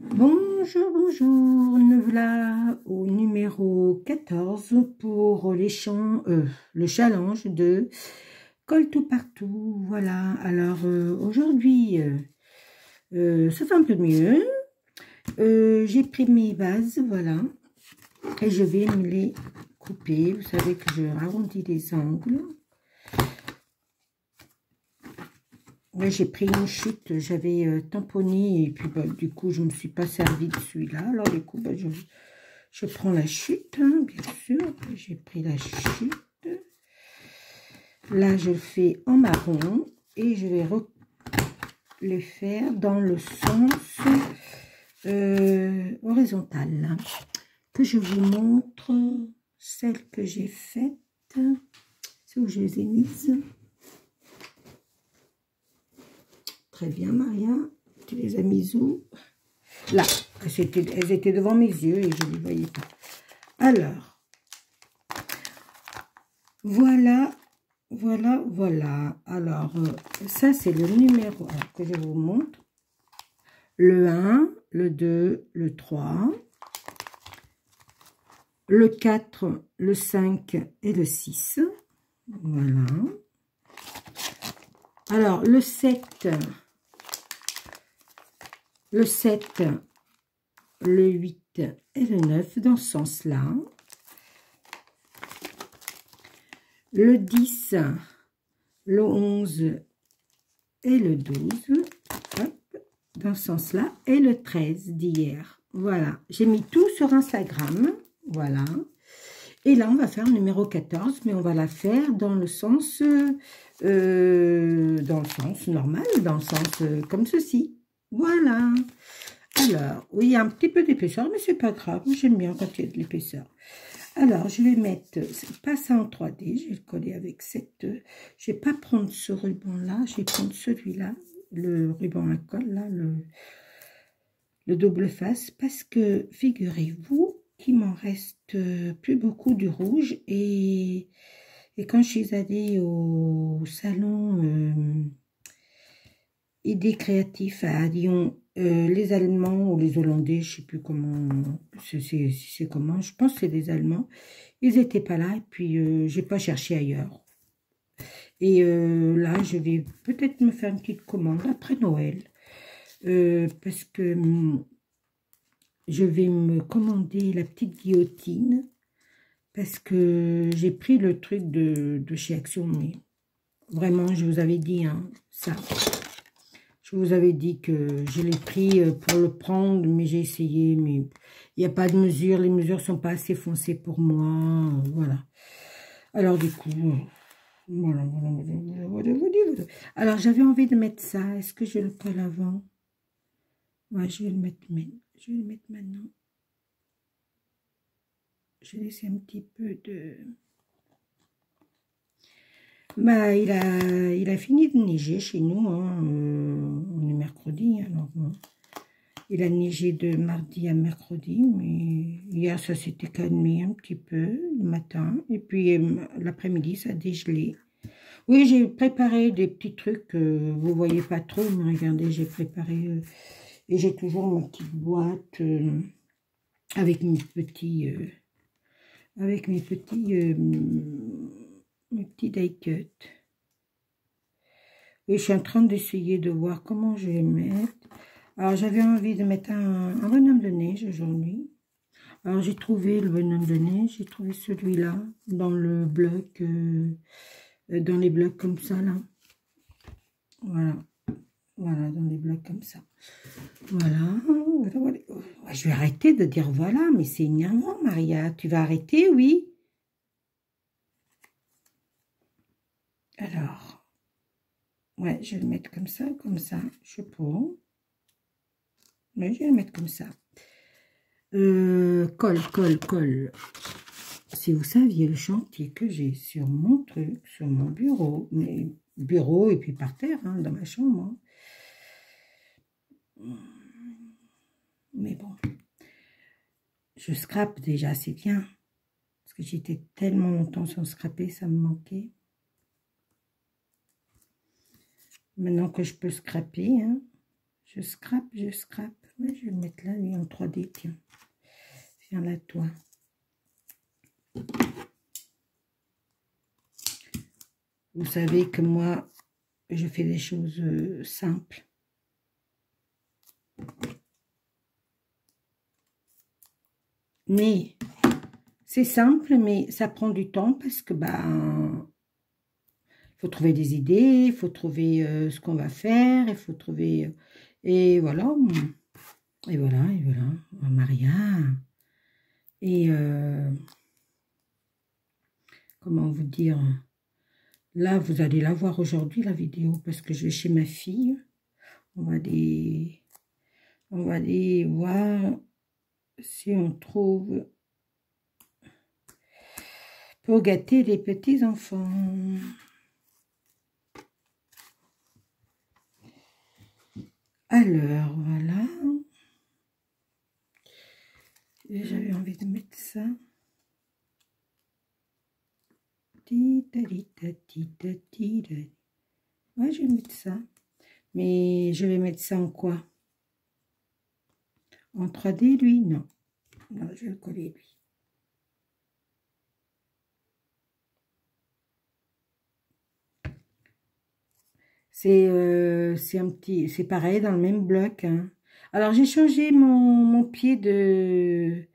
Bonjour, bonjour, nous voilà au numéro 14 pour le challenge de colle tout partout. Voilà, alors aujourd'hui, ça fait un peu mieux. J'ai pris mes bases, voilà, et je vais me les couper. Vous savez que je arrondis les angles. Là, j'ai pris une chute, j'avais tamponné et puis bah, du coup, je ne me suis pas servi de celui-là. Alors du coup, bah, je prends la chute, hein, bien sûr. J'ai pris la chute. Là, je le fais en marron et je vais le faire dans le sens horizontal. Que je vous montre celle que j'ai faite. C'est où je les ai mises. Très bien, Maria. Tu les as mises où? Là. Elles étaient devant mes yeux et je ne les voyais pas. Alors, voilà, voilà, voilà. Alors, ça, c'est le numéro que je vous montre. Le 1, le 2, le 3, le 4, le 5 et le 6. Voilà. Alors, le 7, le 8 et le 9 dans ce sens-là. Le 10, le 11 et le 12, hop, dans ce sens-là. Et le 13 d'hier. Voilà, j'ai mis tout sur Instagram. Voilà. Et là, on va faire le numéro 14, mais on va la faire dans le sens normal, dans le sens comme ceci. Voilà. Alors, oui, il y a un petit peu d'épaisseur, mais c'est pas grave. J'aime bien quand il y a de l'épaisseur. Alors, je vais mettre, pas ça en 3D, je vais le coller avec cette... Je vais pas prendre ce ruban-là, je vais prendre celui-là, le ruban à colle, là, le double face, parce que, figurez-vous, qu'il m'en reste plus beaucoup du rouge, et quand je suis allée au salon Idées créatifs à Lyon, les Allemands ou les Hollandais, je ne sais plus comment, c'est comment, je pense que c'est des Allemands, ils n'étaient pas là et puis j'ai pas cherché ailleurs. Et là, je vais peut-être me faire une petite commande après Noël, parce que je vais me commander la petite guillotine, parce que j'ai pris le truc de chez Action, mais vraiment, je vous avais dit, hein, ça... Je vous avais dit que je l'ai pris pour le prendre, mais j'ai essayé, mais il n'y a pas de mesure. Les mesures ne sont pas assez foncées pour moi. Voilà. Alors, du coup, voilà. Alors, j'avais envie de mettre ça. Est-ce que je le colle avant? Ouais, je vais le mettre maintenant. Je vais laisser un petit peu de... Bah, il a fini de neiger chez nous, hein. On est mercredi, alors il a neigé de mardi à mercredi, mais hier ça s'était calmé un petit peu le matin, et puis l'après-midi ça a dégelé. Oui, j'ai préparé des petits trucs, vous voyez pas trop, mais regardez, j'ai préparé, et j'ai toujours ma petite boîte avec mes petits die cuts. Et je suis en train d'essayer de voir comment je vais mettre. Alors, j'avais envie de mettre un bonhomme de neige aujourd'hui. Alors, j'ai trouvé le bonhomme de neige. J'ai trouvé celui-là dans le bloc, dans les blocs comme ça, là. Voilà. Voilà, dans les blocs comme ça. Voilà. Je vais arrêter de dire voilà, mais c'est énervant, Maria. Tu vas arrêter, oui? Alors, ouais, je vais le mettre comme ça, je sais pas. Mais je vais le mettre comme ça. Colle. Si vous saviez le chantier que j'ai sur mon truc, sur mon bureau, et puis par terre, hein, dans ma chambre. Mais bon, je scrape déjà, c'est bien. Parce que j'étais tellement longtemps sans scraper, ça me manquait. Maintenant que je peux scraper, hein, je scrape. Ouais, je vais le mettre là, lui, en 3D, tiens. Viens là, toi. Vous savez que moi, je fais des choses simples. Mais c'est simple, mais ça prend du temps parce que faut trouver des idées, il faut trouver ce qu'on va faire, il faut trouver et voilà, et voilà, et voilà, Maria. Et comment vous dire, là vous allez la voir aujourd'hui la vidéo parce que je vais chez ma fille. On va aller voir si on trouve pour gâter les petits enfants. Alors, voilà. J'avais envie de mettre ça. Ouais, je vais mettre ça. Mais je vais mettre ça en quoi? En 3D, lui? Non. Non, je vais le coller, lui. C'est un petit, c'est pareil dans le même bloc. Hein. Alors j'ai changé mon pied de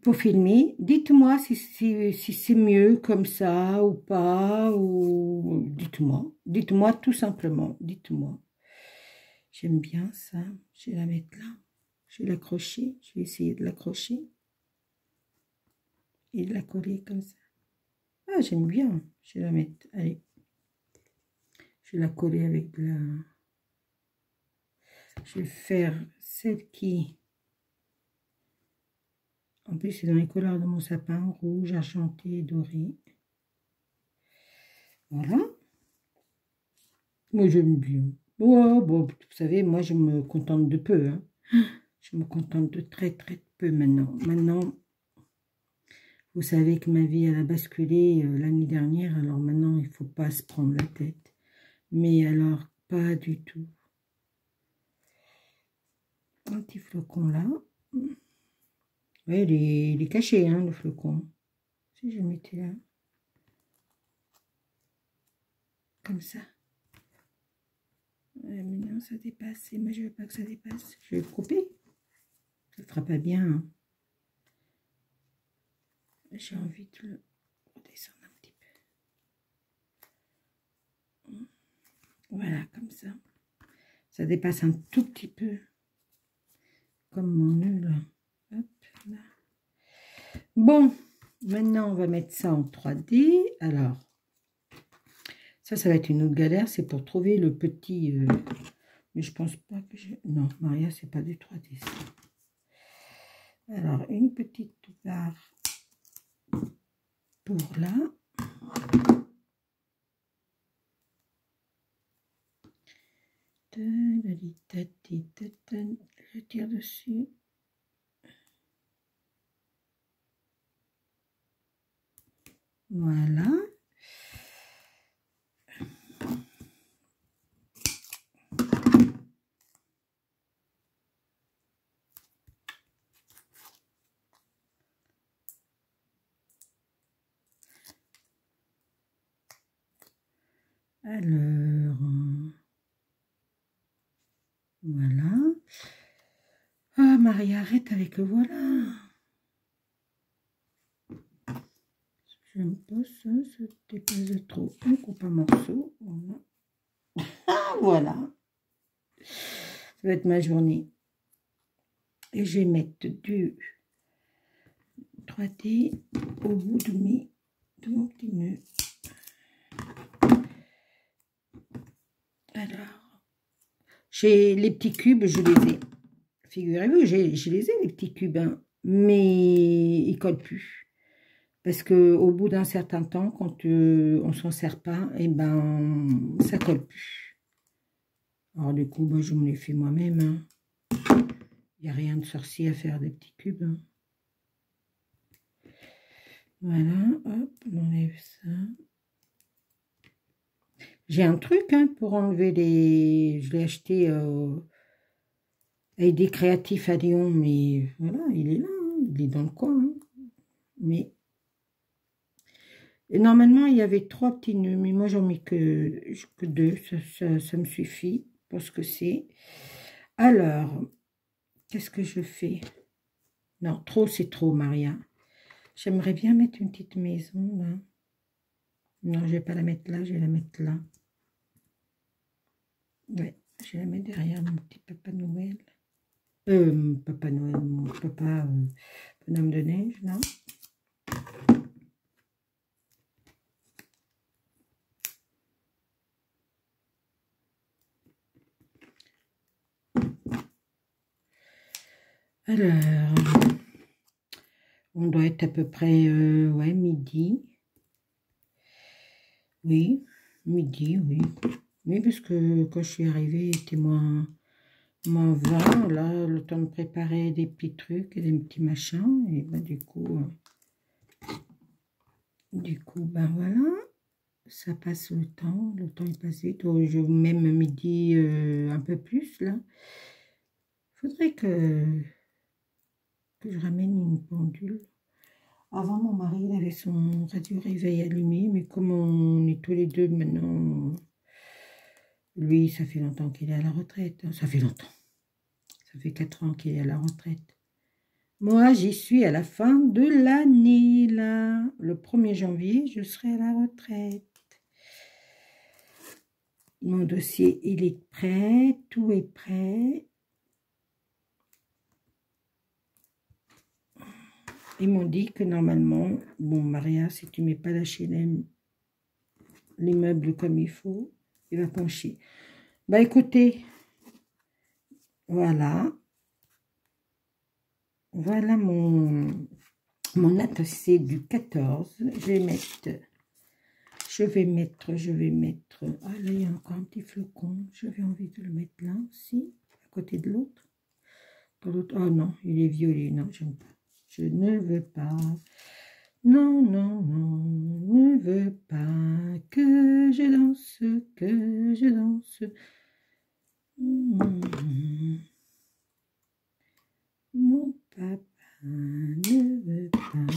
pour filmer. Dites-moi si c'est mieux comme ça ou pas ou dites-moi tout simplement. Dites-moi. J'aime bien ça. Je vais la mettre là. Je vais l'accrocher. Je vais essayer de l'accrocher et de la coller comme ça. Ah j'aime bien. Je vais la mettre. Allez. Je vais la coller avec de la... Je vais faire celle qui... En plus, c'est dans les couleurs de mon sapin, rouge, argenté et doré. Voilà. Moi, j'aime bien. Oh, bon, vous savez, moi, je me contente de peu. Hein. Je me contente de très, très peu maintenant. Maintenant, vous savez que ma vie, elle a basculé l'année dernière. Alors maintenant, il ne faut pas se prendre la tête. Mais alors, pas du tout. Un petit flocon là. Oui, il est caché, hein, le flocon. Si je le mettais là. Comme ça. Ouais, mais non, ça dépasse. Et moi, je veux pas que ça dépasse. Je vais le couper. Ça ne fera pas bien. Hein. J'ai envie de le redescendre un petit peu. Voilà, comme ça. Ça dépasse un tout petit peu. Comme mon nœud, là. Hop, là. Bon, maintenant, on va mettre ça en 3D. Alors, ça va être une autre galère. C'est pour trouver le petit... mais je pense pas que j'ai... Non, Maria, c'est pas du 3D, ça. Alors, une petite barre pour là. Je tire dessus. Voilà. Alors, voilà. Ah, Marie, arrête avec le voilà. J'aime pas ça, ça dépasse de trop. On coupe un morceau. Voilà. Ah, voilà. Ça va être ma journée. Et je vais mettre du 3D au bout de mon petit nœud. Alors, j'ai les petits cubes, je les ai. Figurez-vous, je les ai, les petits cubes, hein, mais ils ne collent plus. Parce qu'au bout d'un certain temps, quand on ne s'en sert pas, et ben, ça ne colle plus. Alors du coup, moi, je me les fais moi-même. Hein. Il n'y a rien de sorcier à faire des petits cubes. Hein. Voilà, hop, on enlève ça. J'ai un truc hein, pour enlever les... Je l'ai acheté des créatifs à Lyon, mais voilà, il est là, hein, il est dans le coin. Hein. Mais et normalement, il y avait 3 petits nœuds, mais moi, j'en mets que 2, ça me suffit pour ce que c'est. Alors, qu'est-ce que je fais? Non, trop, c'est trop, Maria. J'aimerais bien mettre une petite maison, là. Non, je vais pas la mettre là, je vais la mettre là. Ouais, je vais la mettre derrière mon petit Papa Noël. Papa Noël, mon papa bonhomme de neige, là. Alors, on doit être à peu près, ouais, midi. Oui, midi, oui. Oui, parce que quand je suis arrivée, il était moins 20, là, le temps de préparer des petits trucs et des petits machins. Et bah, du coup, ben voilà, ça passe le temps est passé. Donc, même midi, un peu plus, là. Faudrait que je ramène une pendule. Avant, mon mari, il avait son radio-réveil allumé, mais comme on est tous les deux maintenant, lui, ça fait longtemps qu'il est à la retraite. Hein. Ça fait longtemps. Ça fait 4 ans qu'il est à la retraite. Moi, j'y suis à la fin de l'année, là. Le 1er janvier, je serai à la retraite. Mon dossier, il est prêt. Tout est prêt. Ils m'ont dit que normalement, bon, Maria, si tu ne mets pas l'HLM, les meubles comme il faut, il va pencher. Bah, écoutez, voilà. Voilà mon attaché du 14. Je vais mettre. Ah là, il y a encore un petit flocon. J'avais envie de le mettre là aussi, à côté de l'autre. Oh non, il est violet. Non, j'aime pas. Je ne veux pas. Non, non, non, ne veux pas que je danse, que je danse. Mon papa ne veut pas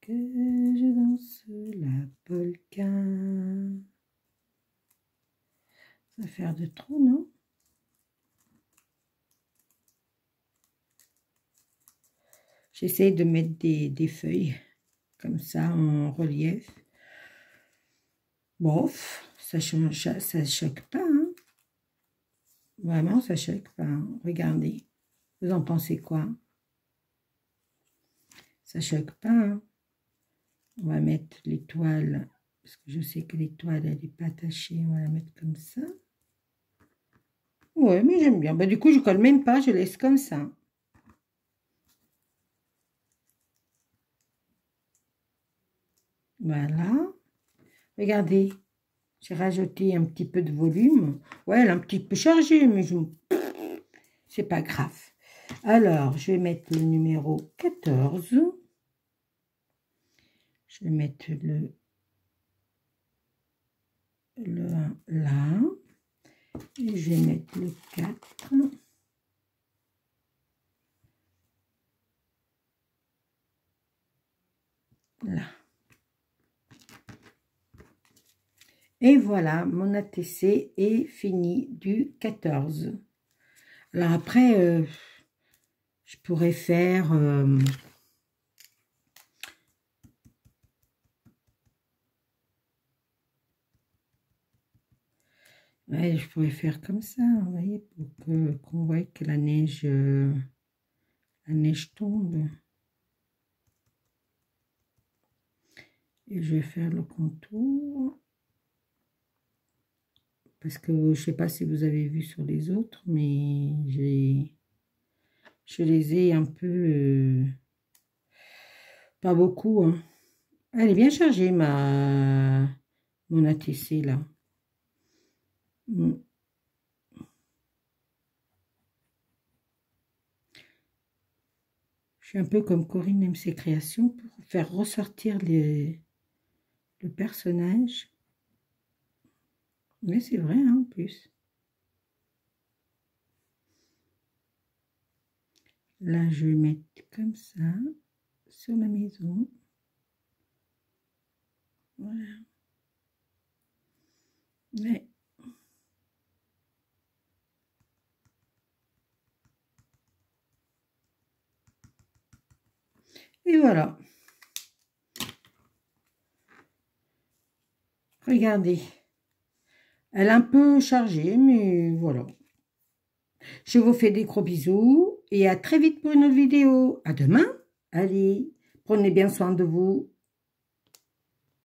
que je danse la polka. Ça va faire de trop, non? J'essaie de mettre des feuilles comme ça en relief. Bof, ça choque pas. Hein? Vraiment, ça choque pas. Hein? Regardez. Vous en pensez quoi? Ça choque pas. Hein? On va mettre l'étoile, parce que je sais que l'étoile, elle n'est pas attachée. On va la mettre comme ça. Ouais, mais j'aime bien. Bah, du coup, je colle même pas, je laisse comme ça. Voilà. Regardez, j'ai rajouté un petit peu de volume. Ouais, elle est un petit peu chargée, mais c'est pas grave. Alors, je vais mettre le numéro 14. Je vais mettre le 1 là. Et je vais mettre le 4. Là. Et voilà, mon ATC est fini du 14. Alors après, je pourrais faire... ouais, je pourrais faire comme ça, vous voyez, pour qu'on voit que la neige tombe. Et je vais faire le contour. Parce que je ne sais pas si vous avez vu sur les autres, mais je les ai un peu... pas beaucoup. Hein. Elle est bien chargée, mon ATC, là. Je suis un peu comme Corinne aime ses créations pour faire ressortir le personnage. Mais c'est vrai, hein, en plus. Là, je vais mettre comme ça sur la maison. Voilà. Mais et voilà. Regardez. Elle est un peu chargée, mais voilà. Je vous fais des gros bisous et à très vite pour une autre vidéo. À demain. Allez, prenez bien soin de vous.